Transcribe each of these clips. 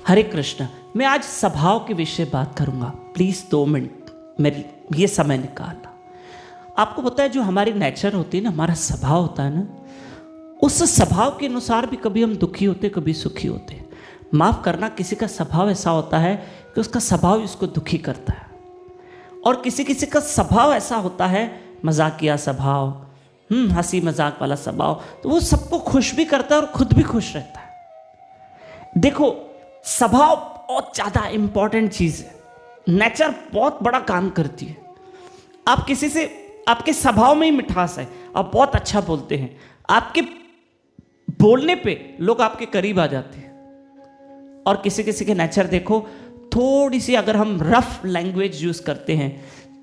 हरे कृष्ण। मैं आज स्वभाव के विषय बात करूंगा। प्लीज 2 मिनट मेरे ये समय निकालना। आपको पता है जो हमारी नेचर होती है ना, हमारा स्वभाव होता है ना, उस स्वभाव के अनुसार भी कभी हम दुखी होते, कभी सुखी होते। माफ करना, किसी का स्वभाव ऐसा होता है कि उसका स्वभाव उसको दुखी करता है, और किसी किसी का स्वभाव ऐसा होता है मजाकिया स्वभाव, हंसी मजाक वाला स्वभाव, तो वो सबको खुश भी करता है और खुद भी खुश रहता है। देखो, स्वभाव बहुत ज़्यादा इंपॉर्टेंट चीज़ है। नेचर बहुत बड़ा काम करती है। आप किसी से, आपके स्वभाव में ही मिठास है, आप बहुत अच्छा बोलते हैं, आपके बोलने पे लोग आपके करीब आ जाते हैं। और किसी किसी के नेचर देखो, थोड़ी सी अगर हम रफ लैंग्वेज यूज करते हैं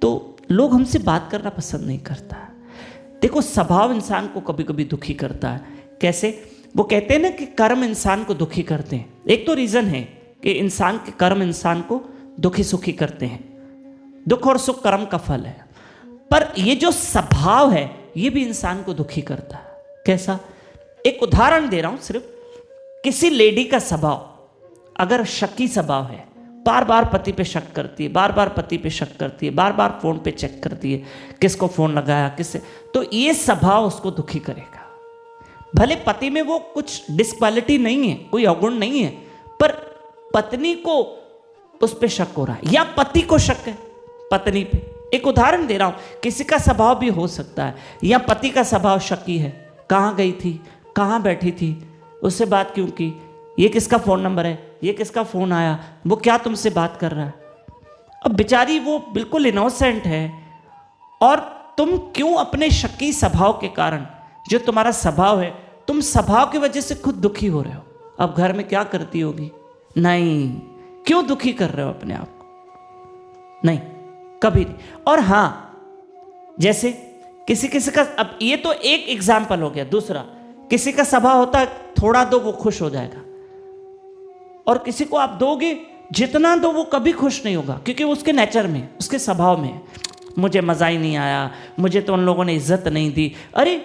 तो लोग हमसे बात करना पसंद नहीं करता। देखो, स्वभाव इंसान को कभी कभी दुखी करता है। कैसे? वो कहते हैं ना कि कर्म इंसान को दुखी करते हैं। एक तो रीजन है कि इंसान के कर्म इंसान को दुखी सुखी करते हैं। दुख और सुख कर्म का फल है। पर ये जो स्वभाव है ये भी इंसान को दुखी करता है। कैसा? एक उदाहरण दे रहा हूं सिर्फ। किसी लेडी का स्वभाव अगर शकी स्वभाव है, बार बार पति पे शक करती है, बार बार पति पे शक करती है, बार बार फोन पे चेक करती है, किसको फोन लगाया, किससे, तो ये स्वभाव उसको दुखी करेगा। भले पति में वो कुछ डिसक्वालिटी नहीं है, कोई अवगुण नहीं है, पर पत्नी को उस पे शक हो रहा है, या पति को शक है पत्नी पे। एक उदाहरण दे रहा हूं, किसी का स्वभाव भी हो सकता है, या पति का स्वभाव शकी है, कहाँ गई थी, कहाँ बैठी थी, उससे बात क्यों की, ये किसका फोन नंबर है, ये किसका फोन आया, वो क्या तुमसे बात कर रहा है। अब बेचारी वो बिल्कुल इनोसेंट है, और तुम क्यों अपने शकी स्वभाव के कारण, जो तुम्हारा स्वभाव है, तुम स्वभाव की वजह से खुद दुखी हो रहे हो। अब घर में क्या करती होगी? नहीं, क्यों दुखी कर रहे हो अपने आप को? नहीं, कभी नहीं। और हां, जैसे किसी किसी का, अब ये तो एक एग्जाम्पल हो गया। दूसरा, किसी का स्वभाव होता है थोड़ा दो वो खुश हो जाएगा, और किसी को आप दोगे जितना दो वो कभी खुश नहीं होगा, क्योंकि वो उसके नेचर में, उसके स्वभाव में, मुझे मजा ही नहीं आया, मुझे तो उन लोगों ने इज्जत नहीं दी। अरे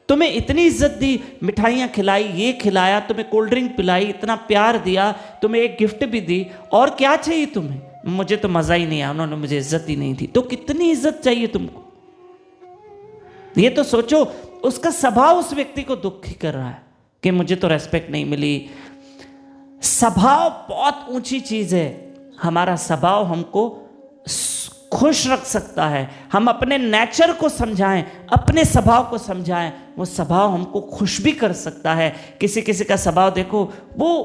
तुम्हें इतनी इज्जत दी, मिठाइयाँ खिलाई, ये खिलाया, तुम्हें कोल्ड ड्रिंक पिलाई, इतना प्यार दिया, तुम्हें एक गिफ्ट भी दी, और क्या चाहिए तुम्हें? मुझे तो मजा ही नहीं आया, उन्होंने मुझे इज्जत ही नहीं दी। तो कितनी इज्जत चाहिए तुमको? ये तो सोचो, उसका स्वभाव उस व्यक्ति को दुखी कर रहा है कि मुझे तो रेस्पेक्ट नहीं मिली। स्वभाव बहुत ऊंची चीज है। हमारा स्वभाव हमको खुश रख सकता है। हम अपने नेचर को समझाएं, अपने स्वभाव को समझाएं, वो स्वभाव हमको खुश भी कर सकता है। किसी किसी का स्वभाव देखो, वो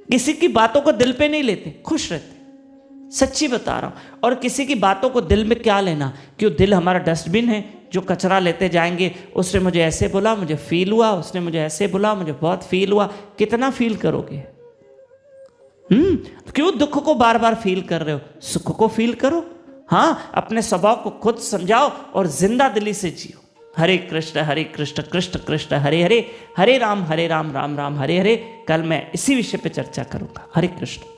किसी की बातों को दिल पे नहीं लेते, खुश रहते, सच्ची बता रहा हूं। और किसी की बातों को दिल में क्या लेना, क्यों? दिल हमारा डस्टबिन है, जो कचरा लेते जाएंगे। उसने मुझे ऐसे बोला, मुझे फील हुआ, उसने मुझे ऐसे बोला, मुझे बहुत फील हुआ। कितना फील करोगे? क्यों दुख को बार बार फील कर रहे हो? सुख को फील करो। हाँ, अपने स्वभाव को खुद समझाओ और जिंदा दिली से जियो। हरे कृष्ण कृष्ण कृष्ण हरे हरे, हरे राम राम राम हरे हरे। कल मैं इसी विषय पे चर्चा करूंगा। हरे कृष्ण।